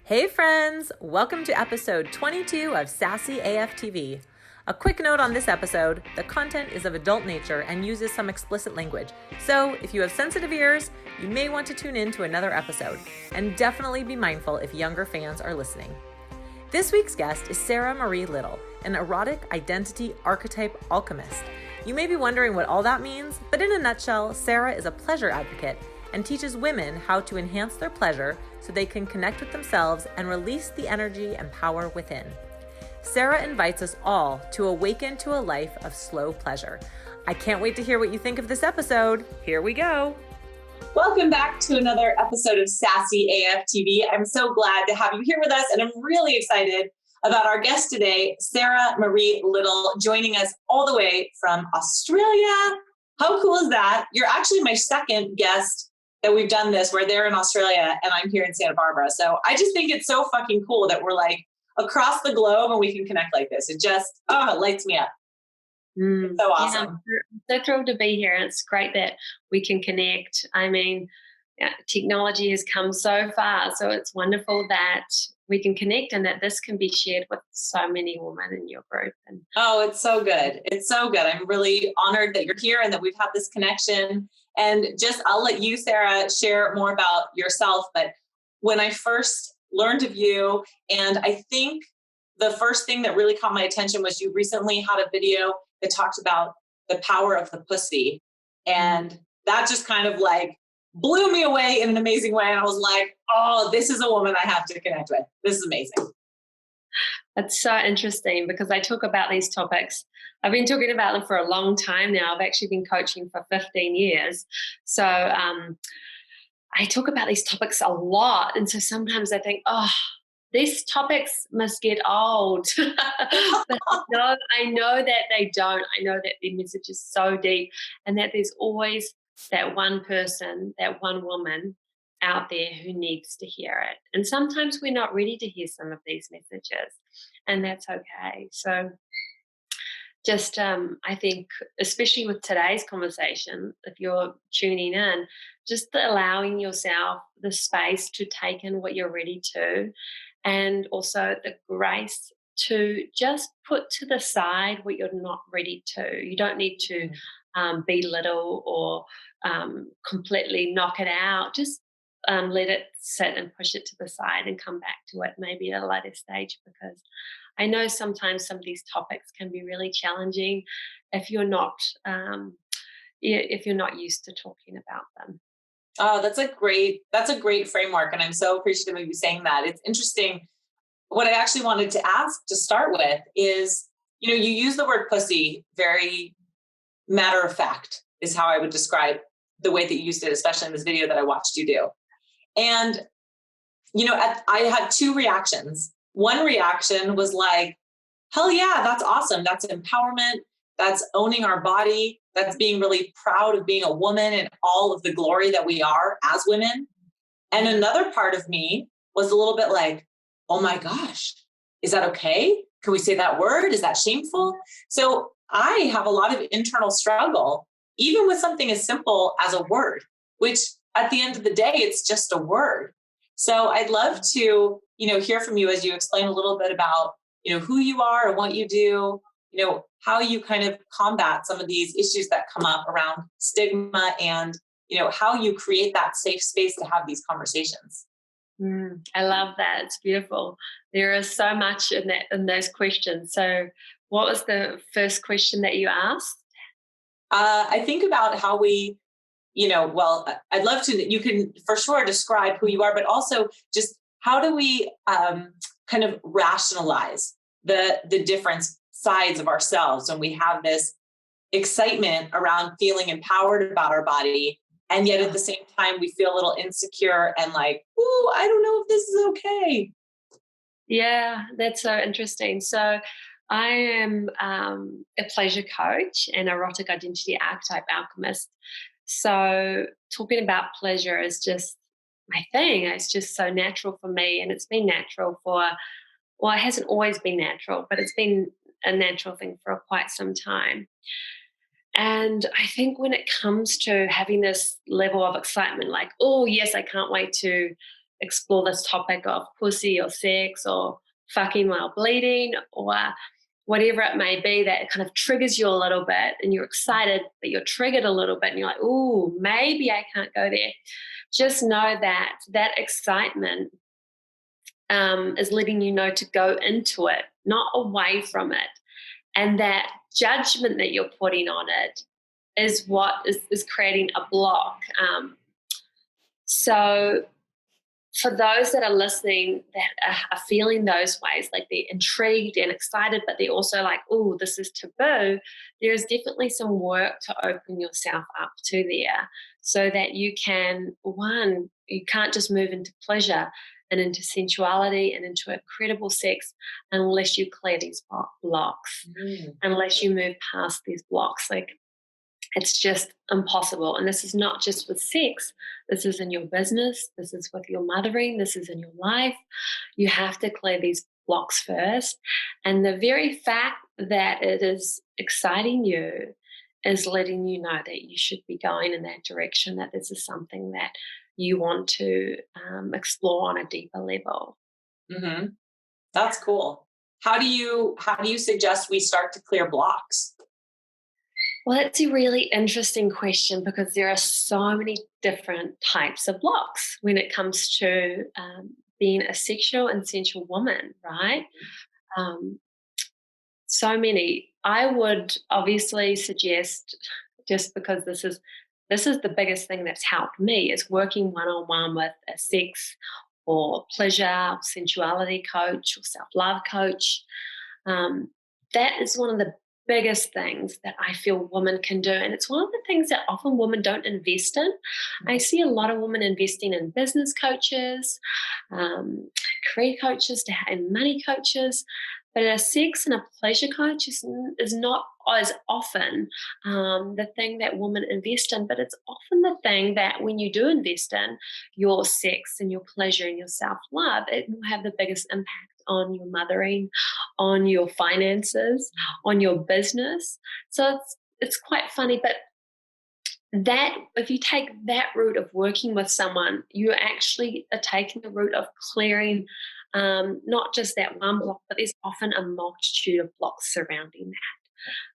Hey friends, welcome to episode 22 of Sassy AF TV. A quick note on this episode, the content is of adult nature and uses some explicit language. So if you have sensitive ears, you may want to tune in to another episode, and definitely be mindful if younger fans are listening. This week's guest is Sarah Marie Liddle, an erotic identity archetype alchemist. You may be wondering what all that means, but in a nutshell, Sarah is a pleasure advocate and teaches women how to enhance their pleasure so they can connect with themselves and release the energy and power within. Sarah invites us all to awaken to a life of slow pleasure. I can't wait to hear what you think of this episode. Here we go. Welcome back to another episode of Sassy AF TV. I'm so glad to have you here with us, and I'm really excited about our guest today, Sarah Marie Liddle, joining us all the way from Australia. How cool is that? You're actually my second guest that we've done this, where they're in Australia and I'm here in Santa Barbara. So I just think it's so fucking cool that we're like across the globe and we can connect like this. It just, it lights me up. It's so awesome. Yeah, I'm so thrilled to be here. It's great that we can connect. I mean, technology has come so far, so it's wonderful that we can connect and that this can be shared with so many women in your group. And it's so good. It's so good. I'm really honored that you're here and that we've had this connection. And I'll let you, Sarah, share more about yourself. But when I first learned of you, and I think the first thing that really caught my attention was you recently had a video that talked about the power of the pussy. And that just kind of like blew me away in an amazing way. And I was like, oh, this is a woman I have to connect with. This is amazing. it's so interesting because I talk about these topics. I've been talking about them for a long time now. I've actually been coaching for 15 years. So I talk about these topics a lot. And so sometimes I think, these topics must get old. But no, I know that they don't. I know that their message is so deep and that there's always that one person, that one woman out there who needs to hear it. And sometimes we're not ready to hear some of these messages, and that's okay. So just I think, especially with today's conversation, if you're tuning in, just allowing yourself the space to take in what you're ready to, and also the grace to just put to the side what you're not ready to. You don't need to belittle or completely knock it out. Just let it sit and push it to the side and come back to it maybe at a later stage, because I know sometimes some of these topics can be really challenging if you're not used to talking about them. Oh, that's a great framework. And I'm so appreciative of you saying that. It's interesting. What I actually wanted to ask to start with is, you use the word pussy very matter of fact is how I would describe the way that you used it, especially in this video that I watched you do. And, I had two reactions. One reaction was like, hell yeah, that's awesome. That's empowerment. That's owning our body. That's being really proud of being a woman and all of the glory that we are as women. And another part of me was a little bit like, oh my gosh, is that okay? Can we say that word? Is that shameful? So I have a lot of internal struggle, even with something as simple as a word, which at the end of the day, it's just a word. So I'd love to, hear from you as you explain a little bit about, who you are and what you do, how you kind of combat some of these issues that come up around stigma and, how you create that safe space to have these conversations. I love that. It's beautiful. There is so much in those questions. So what was the first question that you asked? I think about how we, I'd love to, you can for sure describe who you are, but also just how do we kind of rationalize the different sides of ourselves when we have this excitement around feeling empowered about our body. And yet at the same time, we feel a little insecure and like, ooh, I don't know if this is okay. Yeah, that's so interesting. So I am a pleasure coach and erotic identity archetype alchemist. So talking about pleasure is just my thing. It's just so natural for me. And it's been natural it hasn't always been natural, but it's been a natural thing for quite some time. And I think when it comes to having this level of excitement, like, oh, yes, I can't wait to explore this topic of pussy or sex or fucking while bleeding or whatever it may be that kind of triggers you a little bit and you're excited, but you're triggered a little bit and you're like, ooh, maybe I can't go there. Just know that that excitement is letting you know to go into it, not away from it. And that judgment that you're putting on it is what is creating a block. So for those that are listening that are feeling those ways, like they're intrigued and excited, but they're also like, oh, this is taboo, there's definitely some work to open yourself up to there so that you can, one, you can't just move into pleasure and into sensuality and into incredible sex unless you clear these blocks, unless you move past these blocks. Like, it's just impossible. And this is not just with sex. This is in your business. This is with your mothering. This is in your life. You have to clear these blocks first. And the very fact that it is exciting you is letting you know that you should be going in that direction, that this is something that you want to explore on a deeper level. Mm-hmm. That's cool. How do you suggest we start to clear blocks? Well, that's a really interesting question because there are so many different types of blocks when it comes to being a sexual and sensual woman, right? So many. I would obviously suggest, just because this is the biggest thing that's helped me, is working one-on-one with a sex or pleasure, sensuality coach or self-love coach. That is one of the biggest things that I feel women can do. And it's one of the things that often women don't invest in. I see a lot of women investing in business coaches, career coaches, and money coaches. But a sex and a pleasure coach is not as often the thing that women invest in, but it's often the thing that when you do invest in your sex and your pleasure and your self-love, it will have the biggest impact on your mothering, on your finances, on your business. So it's quite funny, but that if you take that route of working with someone, you actually are taking the route of clearing not just that one block, but there's often a multitude of blocks surrounding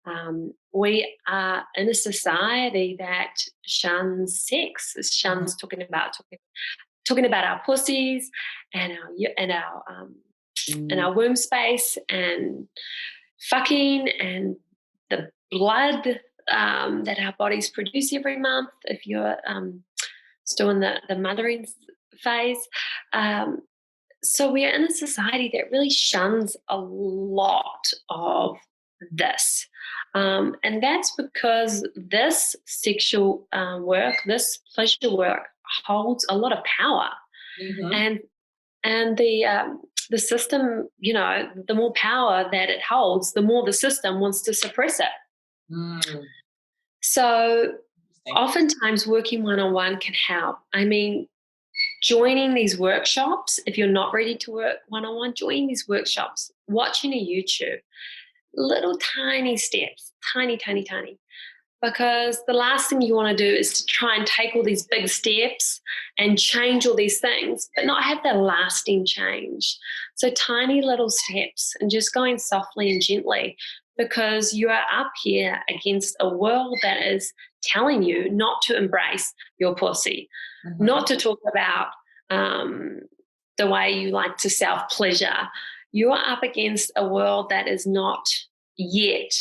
that. We are in a society that shuns sex, shuns talking about our pussies and our womb space and fucking and the blood that our bodies produce every month if you're still in the mothering phase. So we are in a society that really shuns a lot of this. And that's because this sexual work, this pleasure work holds a lot of power. Mm-hmm. And the system, the more power that it holds, the more the system wants to suppress it. Mm. So oftentimes working one-on-one can help. I mean, joining these workshops, if you're not ready to work one-on-one, joining these workshops, watching a YouTube, little tiny steps, tiny. Because the last thing you want to do is to try and take all these big steps and change all these things, but not have the lasting change. So tiny little steps and just going softly and gently, because you are up here against a world that is telling you not to embrace your pussy, mm-hmm. not to talk about the way you like to self-pleasure. You are up against a world that is not yet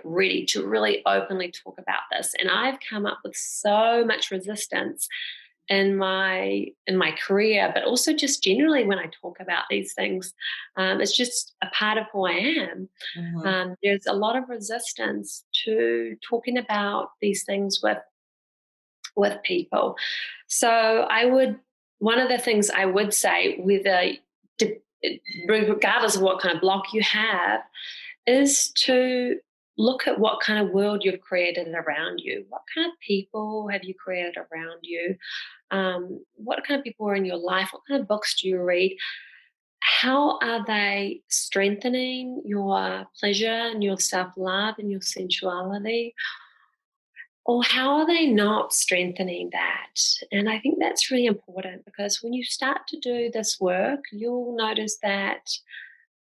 ready to really openly talk about this. And I've come up with so much resistance in my career, but also just generally when I talk about these things. It's just a part of who I am. Mm-hmm. There's a lot of resistance to talking about these things with people. So one of the things I would say, regardless of what kind of block you have, is to look at what kind of world you've created around you. What kind of people have you created around you? What kind of people are in your life? What kind of books do you read? How are they strengthening your pleasure and your self-love and your sensuality? or how are they not strengthening that? And I think that's really important, because when you start to do this work, you'll notice that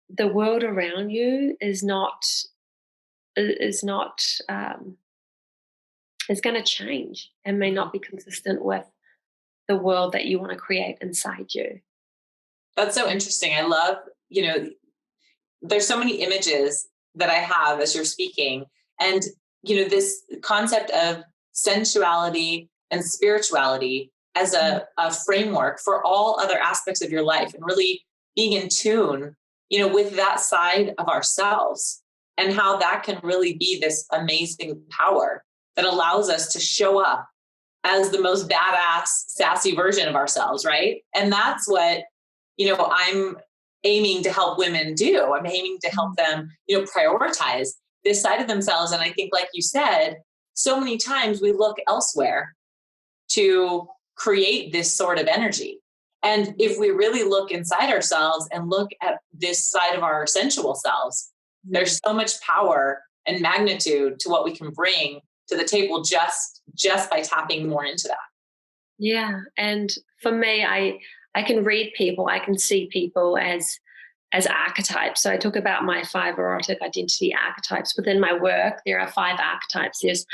the world around you is going to change and may not be consistent with the world that you want to create inside you. That's so interesting. I love, there's so many images that I have as you're speaking. And, this concept of sensuality and spirituality as a framework for all other aspects of your life, and really being in tune, with that side of ourselves, and how that can really be this amazing power that allows us to show up as the most badass, sassy version of ourselves, right? And that's what, I'm aiming to help women do. I'm aiming to help them, prioritize this side of themselves. And I think, like you said, so many times we look elsewhere to create this sort of energy. And if we really look inside ourselves and look at this side of our sensual selves, there's so much power and magnitude to what we can bring to the table just by tapping more into that. Yeah. And for me, I can read people, I can see people as archetypes. So I talk about my 5 erotic identity archetypes. Within my work, there are 5 archetypes. There's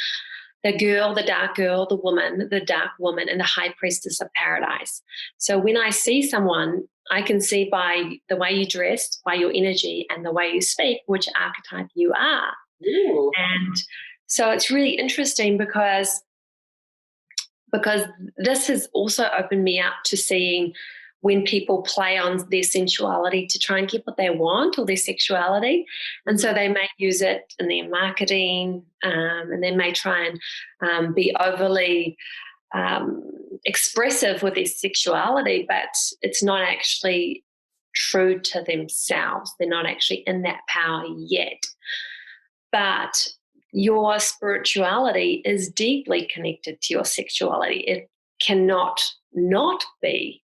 the girl, the dark girl, the woman, the dark woman, and the high priestess of paradise. So when I see someone, I can see by the way you dress, by your energy, and the way you speak, which archetype you are. Ooh. And so it's really interesting because this has also opened me up to seeing when people play on their sensuality to try and get what they want, or their sexuality. And so they may use it in their marketing, and they may try and be overly expressive with their sexuality, but it's not actually true to themselves. They're not actually in that power yet. But your spirituality is deeply connected to your sexuality. It cannot not be.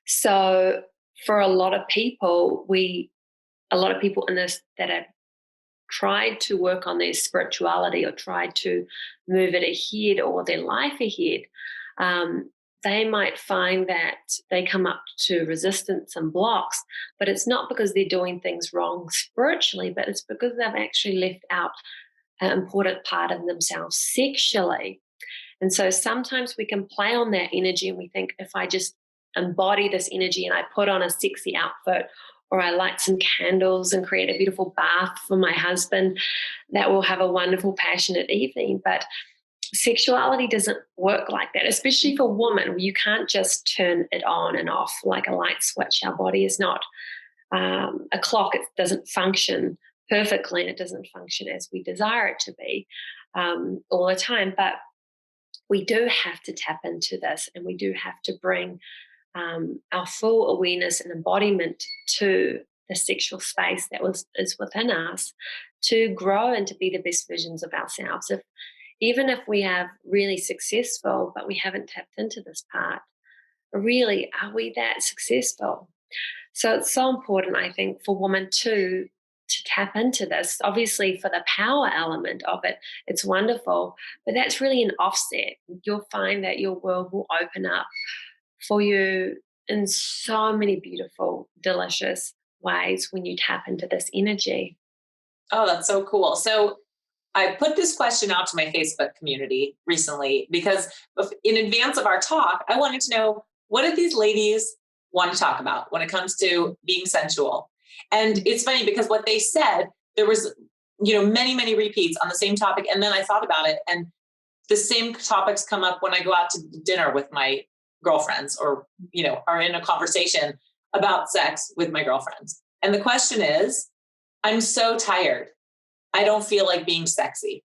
So for a lot of people in this that have tried to work on their spirituality, or tried to move it ahead, or their life ahead, they might find that they come up to resistance and blocks, but it's not because they're doing things wrong spiritually, but it's because they've actually left out an important part of themselves sexually. And so sometimes we can play on that energy, and we think, if I just embody this energy and I put on a sexy outfit, or I light some candles and create a beautiful bath for my husband, that will have a wonderful, passionate evening. But sexuality doesn't work like that, especially for women. You can't just turn it on and off like a light switch. Our body is not a clock. It doesn't function perfectly, and it doesn't function as we desire it to be all the time. But we do have to tap into this, and we do have to bring our full awareness and embodiment to the sexual space that is within us, to grow and to be the best versions of ourselves. Even if we are really successful, but we haven't tapped into this part, really, are we that successful? So it's so important, I think, for women to tap into this. Obviously, for the power element of it, it's wonderful, but that's really an offset. You'll find that your world will open up for you in so many beautiful, delicious ways when you tap into this energy. Oh, that's so cool. So I put this question out to my Facebook community recently, because in advance of our talk, I wanted to know, what did these ladies want to talk about when it comes to being sensual? And it's funny, because what they said, there was, many, many repeats on the same topic. And then I thought about it, and the same topics come up when I go out to dinner with my girlfriends, or, are in a conversation about sex with my girlfriends. And the question is, I'm so tired. I don't feel like being sexy.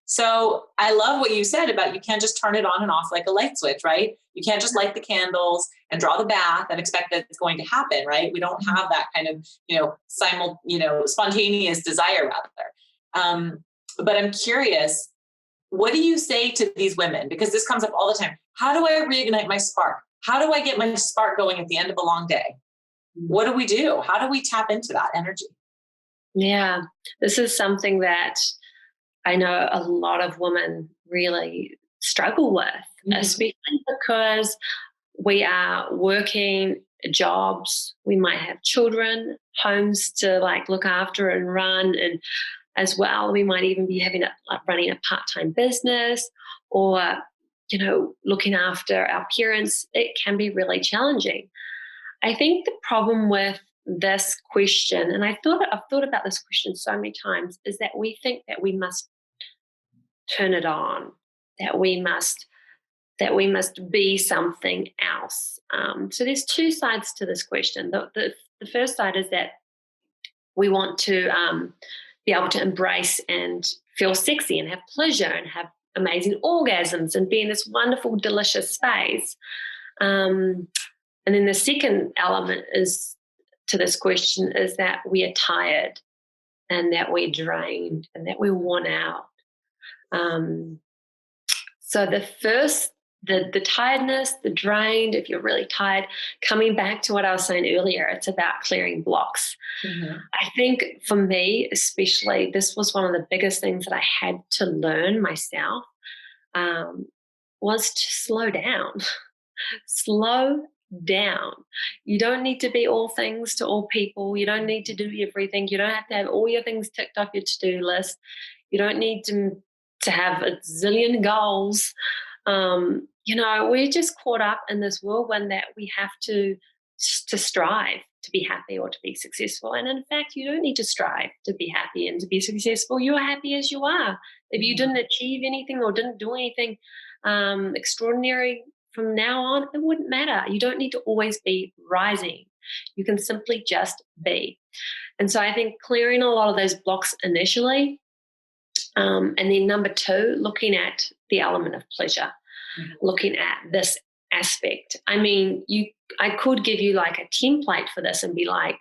So I love what you said about, you can't just turn it on and off like a light switch, right? You can't just light the candles and draw the bath and expect that it's going to happen, right? We don't have that kind of, spontaneous desire rather. But I'm curious, what do you say to these women? Because this comes up all the time. How do I reignite my spark? How do I get my spark going at the end of a long day? What do we do? How do we tap into that energy? Yeah, this is something that I know a lot of women really struggle with, especially because we are working jobs, we might have children, homes to like look after and run, and as well, we might even be running a part-time business, or looking after our parents. It can be really challenging. I think the problem with this question, and I've thought about this question so many times, is that we think that we must turn it on, that we must be something else. So there's two sides to this question. The first side is that we want to be able to embrace and feel sexy and have pleasure and have amazing orgasms and be in this wonderful, delicious space. And then the second element to this question is that we are tired and that we're drained and that we're worn out. So the first, the tiredness, the drained, if you're really tired, coming back to what I was saying earlier, it's about clearing blocks. I think for me, especially, this was one of the biggest things that I had to learn myself, was to slow down. Slow down. You don't need to be all things to all people. You don't need to do everything. You don't have to have all your things ticked off your to-do list. You don't need to have a zillion goals. We're just caught up in this whirlwind that we have to strive to be happy or to be successful. And in fact, you don't need to strive to be happy and to be successful. You're happy as you are. If you didn't achieve anything or didn't do anything extraordinary from now on, it wouldn't matter. You don't need to always be rising. You can simply just be. And so I think clearing a lot of those blocks initially, and then number two, looking at the element of pleasure, looking at this aspect. I mean, I could give you like a template for this and be like,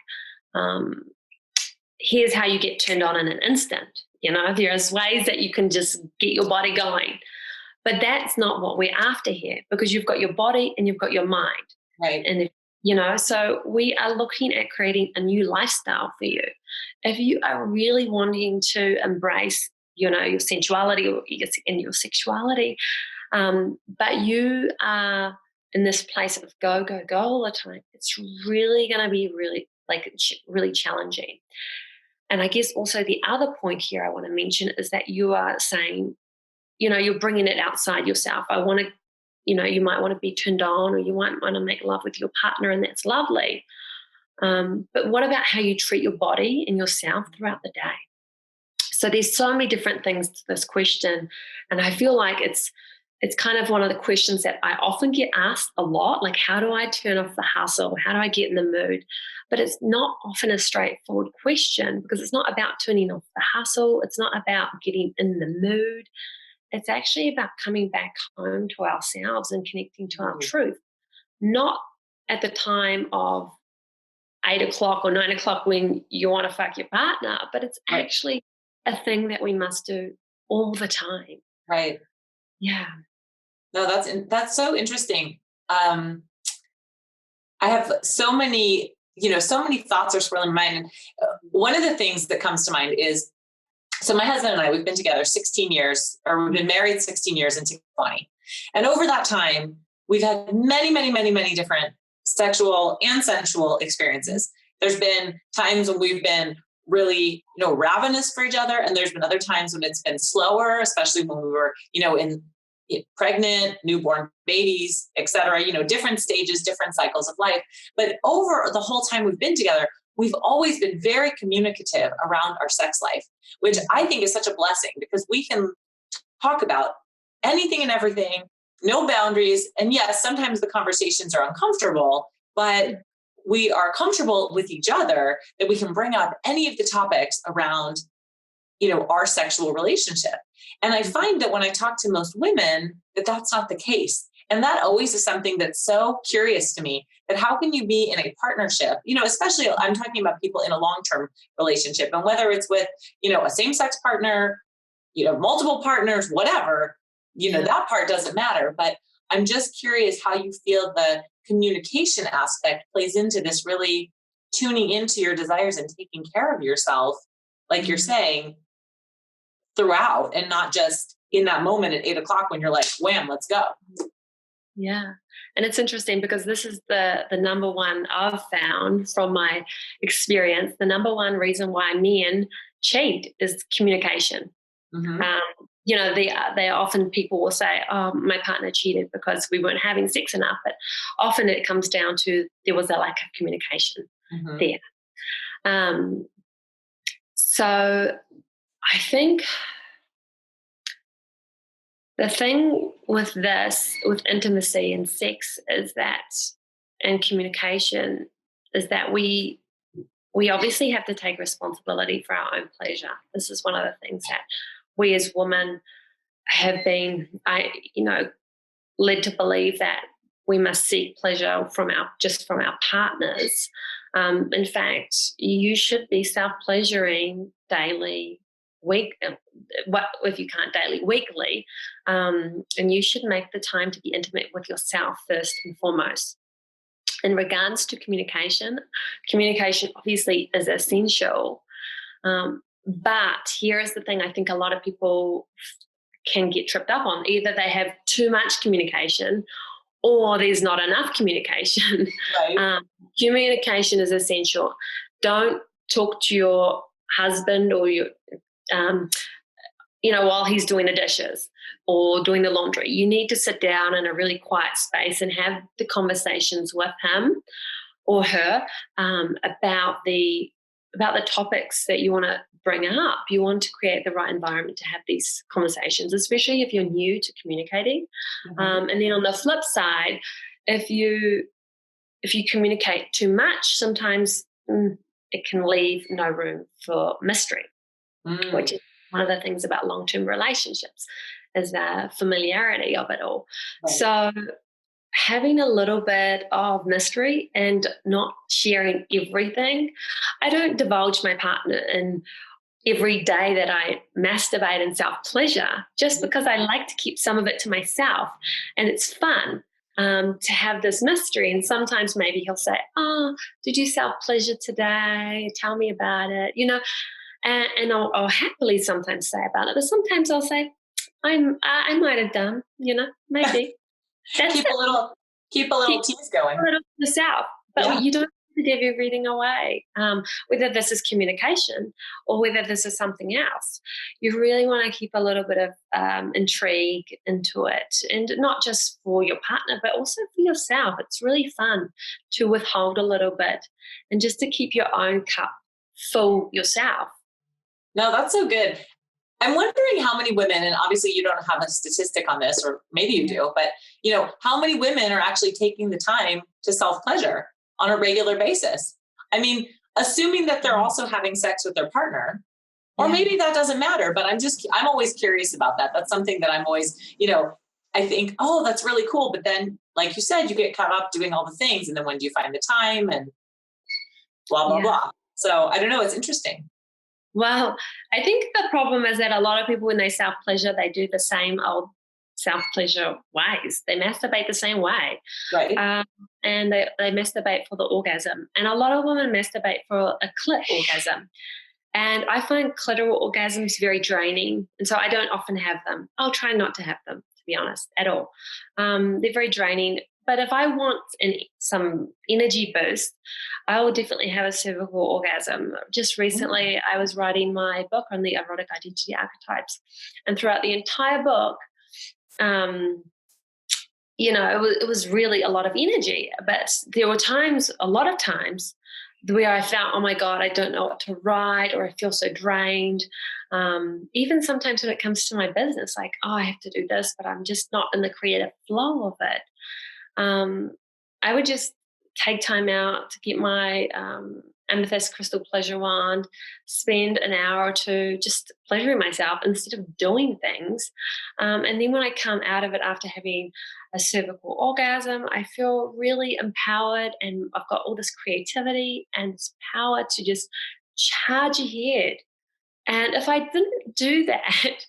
here's how you get turned on in an instant. There's ways that you can just get your body going. But that's not what we're after here, because you've got your body and you've got your mind. Right. And so we are looking at creating a new lifestyle for you. If you are really wanting to embrace, your sensuality or your sexuality, but you are in this place of go, go, go all the time, it's really going to be really challenging. And I guess also the other point here I want to mention is that you are saying, you're bringing it outside yourself. I want to, you might want to be turned on, or you might want to make love with your partner, and that's lovely. But what about how you treat your body and yourself throughout the day? So there's so many different things to this question. And I feel like it's kind of one of the questions that I often get asked a lot, like, how do I turn off the hustle? How do I get in the mood? But it's not often a straightforward question, because it's not about turning off the hustle. It's not about getting in the mood. It's actually about coming back home to ourselves and connecting to our truth, not at the time of 8 o'clock or 9 o'clock when you want to fuck your partner, but it's actually a thing that we must do all the time. Right. Yeah. No, that's so interesting. I have so many thoughts are swirling in my mind. And one of the things that comes to mind is, so my husband and I, we've been together 16 years, or we've been married 16 years into 20. And over that time, we've had many, many, many, many different sexual and sensual experiences. There's been times when we've been really, ravenous for each other. And there's been other times when it's been slower, especially when we were, pregnant, newborn babies, et cetera, different stages, different cycles of life. But over the whole time we've been together, we've always been very communicative around our sex life, which I think is such a blessing, because we can talk about anything and everything, no boundaries. And yes, sometimes the conversations are uncomfortable, but we are comfortable with each other that we can bring up any of the topics around, our sexual relationship. And I find that when I talk to most women, that that's not the case. And that always is something that's so curious to me, that how can you be in a partnership, especially I'm talking about people in a long-term relationship, and whether it's with, a same-sex partner, multiple partners, whatever, that part doesn't matter. But I'm just curious how you feel the communication aspect plays into this, really tuning into your desires and taking care of yourself, like you're saying, throughout and not just in that moment at 8:00 when you're like, wham, let's go. Yeah. And it's interesting because this is the number one I've found from my experience. The number one reason why men cheat is communication. Mm-hmm. They often, people will say, oh, my partner cheated because we weren't having sex enough. But often it comes down to there was a lack of communication there. So I think the thing with this, with intimacy and sex and communication, is that we obviously have to take responsibility for our own pleasure. This is one of the things that we as women have been, led to believe that we must seek pleasure from our partners. In fact, you should be self-pleasuring daily, if you can't daily, weekly, and you should make the time to be intimate with yourself first and foremost. In regards to communication obviously is essential, but here is the thing I think a lot of people can get tripped up on. Either they have too much communication or there's not enough communication. Right. Communication is essential. Don't talk to your husband or your while he's doing the dishes or doing the laundry. You need to sit down in a really quiet space and have the conversations with him or her about the topics that you want to bring up. You want to create the right environment to have these conversations, especially if you're new to communicating. Mm-hmm. And then on the flip side, if you communicate too much, sometimes it can leave no room for mystery, which is one of the things about long-term relationships, is the familiarity of it all. Right. So having a little bit of mystery and not sharing everything. I don't divulge my partner in every day that I masturbate and self-pleasure, just because I like to keep some of it to myself. And it's fun to have this mystery. And sometimes maybe he'll say, oh, did you self-pleasure today? Tell me about it, and I'll happily sometimes say about it. But sometimes I'll say, I might have done, maybe. Keep a little tease going. A little to yourself, but you don't have to give everything away. Whether this is communication or whether this is something else, you really want to keep a little bit of intrigue into it, and not just for your partner, but also for yourself. It's really fun to withhold a little bit and just to keep your own cup full yourself. No, that's so good. I'm wondering how many women, and obviously you don't have a statistic on this, or maybe you do, but how many women are actually taking the time to self-pleasure on a regular basis? I mean, assuming that they're also having sex with their partner, or maybe that doesn't matter, but I'm always curious about that. That's something that I'm always, I think, oh, that's really cool. But then, like you said, you get caught up doing all the things. And then when do you find the time and blah, blah, blah. So I don't know. It's interesting. Well, I think the problem is that a lot of people, when they self-pleasure, they do the same old self-pleasure ways. They masturbate the same way. Right. And they masturbate for the orgasm. And a lot of women masturbate for a clit orgasm. And I find clitoral orgasms very draining. And so I don't often have them. I'll try not to have them, to be honest, at all. They're very draining. But if I want some energy boost, I will definitely have a cervical orgasm. Just recently, I was writing my book on the Erotic Identity Archetypes. And throughout the entire book, it was really a lot of energy. But there were a lot of times, where I felt, oh my God, I don't know what to write, or I feel so drained. Even sometimes when it comes to my business, like, oh, I have to do this, but I'm just not in the creative flow of it. I would just take time out to get my amethyst crystal pleasure wand, spend an hour or two just pleasuring myself instead of doing things. And then when I come out of it after having a cervical orgasm, I feel really empowered, and I've got all this creativity and this power to just charge ahead. And if I didn't do that,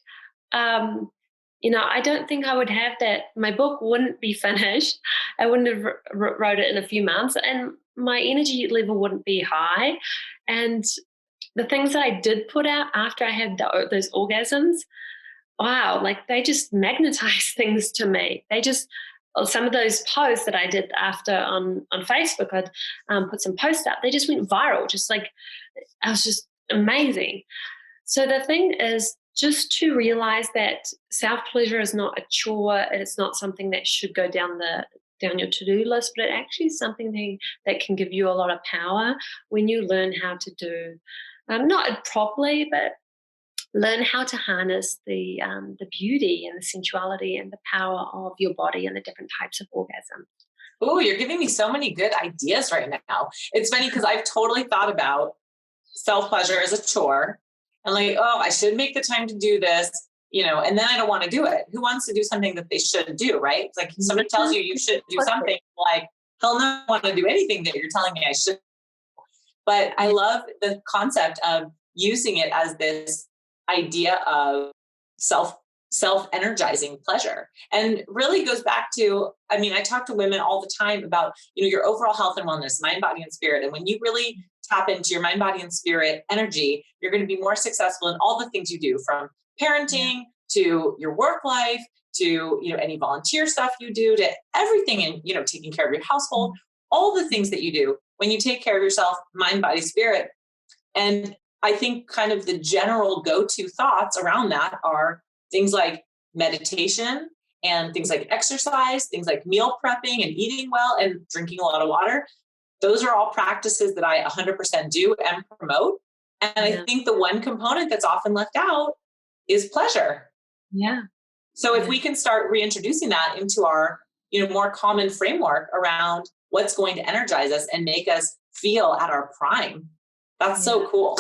I don't think I would have that. My book wouldn't be finished. I wouldn't have wrote it in a few months, and my energy level wouldn't be high. And the things that I did put out after I had those orgasms, wow, like they just magnetized things to me. Some of those posts that I did after on Facebook, I'd put some posts out, they just went viral. Just like, I was just amazing. So the thing is just to realize that self-pleasure is not a chore. It's not something that should go down your to-do list, but it actually is something that can give you a lot of power when you learn how to do, not properly, but learn how to harness the beauty and the sensuality and the power of your body and the different types of orgasm. Oh, you're giving me so many good ideas right now. It's funny because I've totally thought about self-pleasure as a chore and like, oh, I should make the time to do this, and then I don't want to do it. Who wants to do something that they should do, right? It's like somebody tells you should do something, like, hell no, I want to do anything that you're telling me I should. But I love the concept of using it as this idea of self-energizing pleasure. And really goes back to, I talk to women all the time about, your overall health and wellness, mind, body, and spirit. And when you really tap into your mind, body, and spirit energy, you're going to be more successful in all the things you do, from parenting to your work life, to, any volunteer stuff you do, to everything, and, taking care of your household, all the things that you do when you take care of yourself, mind, body, spirit. And I think kind of the general go-to thoughts around that are things like meditation and things like exercise, things like meal prepping and eating well and drinking a lot of water. Those are all practices that I 100% do and promote. And I think the one component that's often left out is pleasure. Yeah. So if we can start reintroducing that into our, more common framework around what's going to energize us and make us feel at our prime, that's so cool.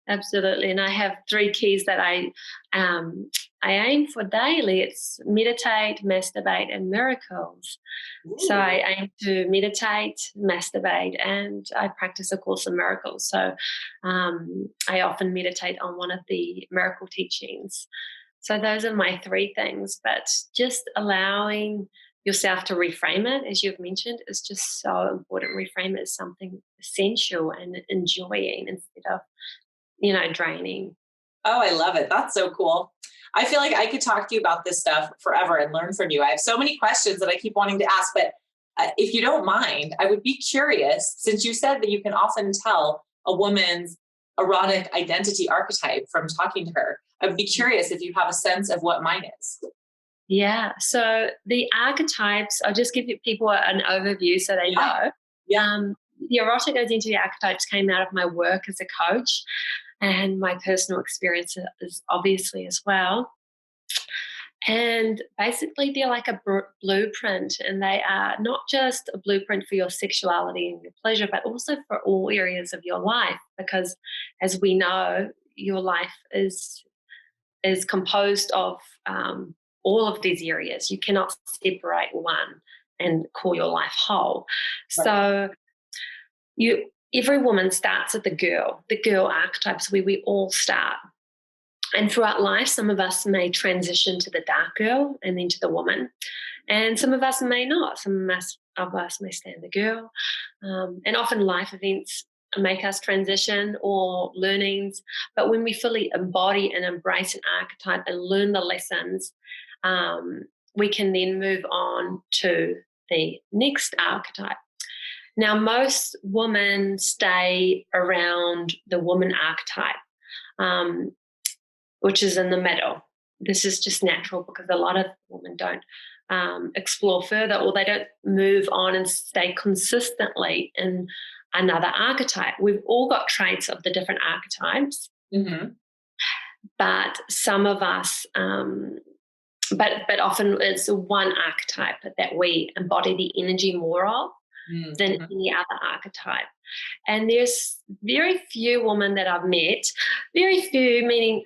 Absolutely. And I have 3 keys that I aim for daily. It's meditate, masturbate, and miracles. Ooh. So I aim to meditate, masturbate, and I practice A Course in Miracles. So I often meditate on one of the miracle teachings. So those are my 3 things. But just allowing yourself to reframe it, as you've mentioned, is just so important. Reframe it as something essential and enjoying instead of draining. Oh, I love it. That's so cool. I feel like I could talk to you about this stuff forever and learn from you. I have so many questions that I keep wanting to ask, but if you don't mind, I would be curious, since you said that you can often tell a woman's erotic identity archetype from talking to her. I would be curious if you have a sense of what mine is. Yeah. So the archetypes, I'll just give people an overview so they know. Yeah. The erotic identity archetypes came out of my work as a coach and my personal experiences obviously as well. And basically they're like a blueprint, and they are not just a blueprint for your sexuality and your pleasure, but also for all areas of your life, because as we know, your life is composed of all of these areas. You cannot separate one and call your life whole. Right. So every woman starts at the girl archetypes, where we all start. And throughout life, some of us may transition to the dark girl and then to the woman. And some of us may not. Some of us may stay in the girl. And often life events make us transition, or learnings. But when we fully embody and embrace an archetype and learn the lessons, we can then move on to the next archetype. Now, most women stay around the woman archetype, which is in the middle. This is just natural because a lot of women don't explore further, or they don't move on and stay consistently in another archetype. We've all got traits of the different archetypes, but some of us, but often it's one archetype that we embody the energy more of than any other archetype. And there's very few women that I've met, very few, meaning,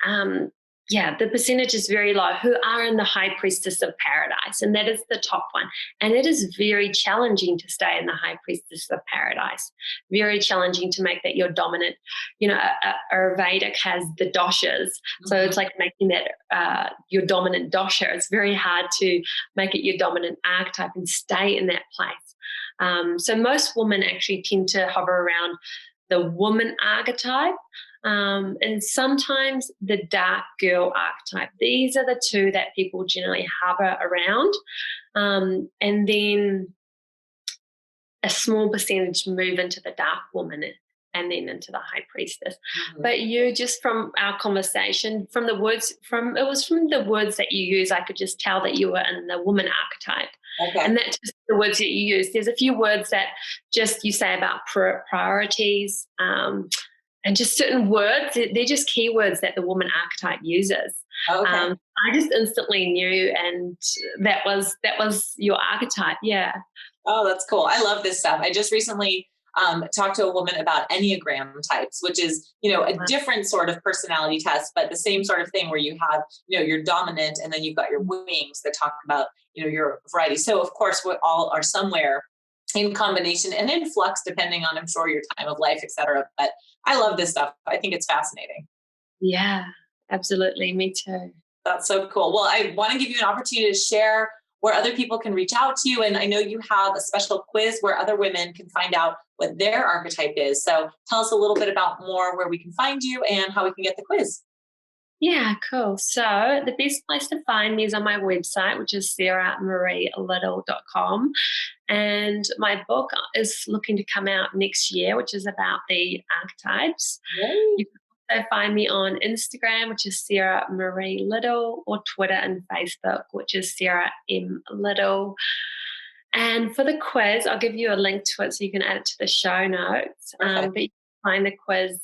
the percentage is very low, who are in the high priestess of paradise, and that is the top one. And it is very challenging to stay in the high priestess of paradise, very challenging to make that your dominant. Ayurvedic has the doshas, so it's like making that your dominant dosha. It's very hard to make it your dominant archetype and stay in that place. So most women actually tend to hover around the woman archetype, And sometimes the dark girl archetype. These are the two that people generally hover around. And then a small percentage move into the dark woman and then into the high priestess. Mm-hmm. But you, just from our conversation, from the words that you use, I could just tell that you were in the woman archetype. Okay. And that's just the words that you use. There's a few words that just you say about priorities, and just certain words. They're just keywords that the woman archetype uses. Okay. I just instantly knew, and that was your archetype. Yeah. Oh, that's cool. I love this stuff. I just recently talked to a woman about Enneagram types, which is, a different sort of personality test, but the same sort of thing where you have, your dominant, and then you've got your wings that talk about, your variety. So of course we all are somewhere in combination and in flux, depending on, I'm sure, your time of life, et cetera. But I love this stuff. I think it's fascinating. Yeah, absolutely. Me too. That's so cool. Well, I want to give you an opportunity to share where other people can reach out to you. And I know you have a special quiz where other women can find out what their archetype is. So tell us a little bit about more where we can find you and how we can get the quiz. Yeah, cool. So the best place to find me is on my website, which is sarahmarieliddle.com. And my book is looking to come out next year, which is about the archetypes. Yay. You can also find me on Instagram, which is Sarah Marie Liddle, or Twitter and Facebook, which is Sarah M. Liddle. And for the quiz, I'll give you a link to it so you can add it to the show notes. But you can find the quiz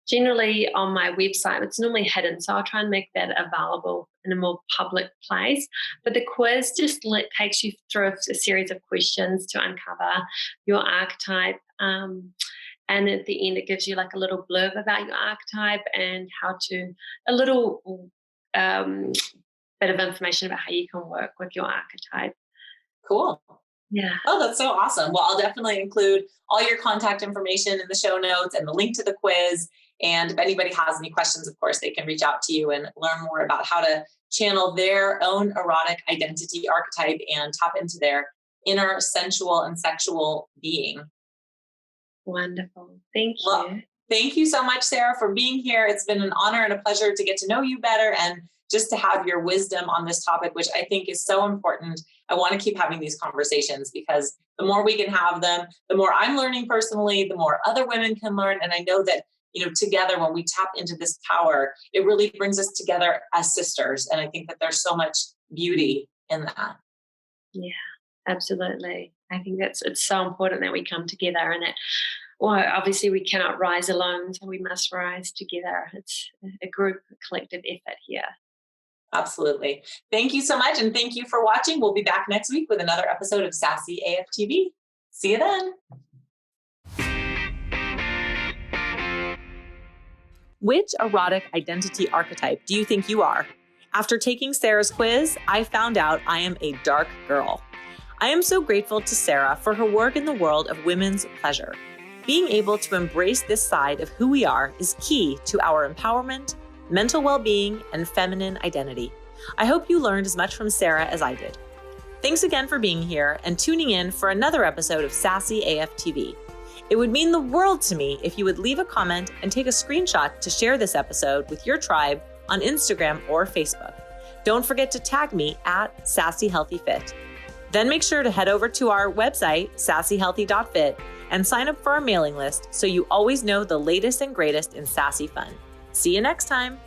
generally on my website. It's normally hidden, so I'll try and make that available in a more public place. But the quiz just takes you through a series of questions to uncover your archetype. And at the end, it gives you like a little blurb about your archetype and a little bit of information about how you can work with your archetype. Cool. Yeah. Oh, that's so awesome. Well, I'll definitely include all your contact information in the show notes and the link to the quiz. And if anybody has any questions, of course, they can reach out to you and learn more about how to channel their own erotic identity archetype and tap into their inner sensual and sexual being. Wonderful. Thank you. Well, thank you so much, Sarah, for being here. It's been an honor and a pleasure to get to know you better and just to have your wisdom on this topic, which I think is so important. I want to keep having these conversations because the more we can have them, the more I'm learning personally, the more other women can learn. And I know that, together, when we tap into this power, it really brings us together as sisters. And I think that there's so much beauty in that. Yeah, absolutely. I think it's so important that we come together, and obviously we cannot rise alone, so we must rise together. It's a group, a collective effort here. Absolutely. Thank you so much. And thank you for watching. We'll be back next week with another episode of Sassy AF TV. See you then. Which erotic identity archetype do you think you are? After taking Sarah's quiz, I found out I am a dark girl. I am so grateful to Sarah for her work in the world of women's pleasure. Being able to embrace this side of who we are is key to our empowerment, mental well-being, and feminine identity. I hope you learned as much from Sarah as I did. Thanks again for being here and tuning in for another episode of Sassy AF TV. It would mean the world to me if you would leave a comment and take a screenshot to share this episode with your tribe on Instagram or Facebook. Don't forget to tag me at Sassy Healthy Fit. Then make sure to head over to our website, sassyhealthy.fit, and sign up for our mailing list so you always know the latest and greatest in sassy fun. See you next time.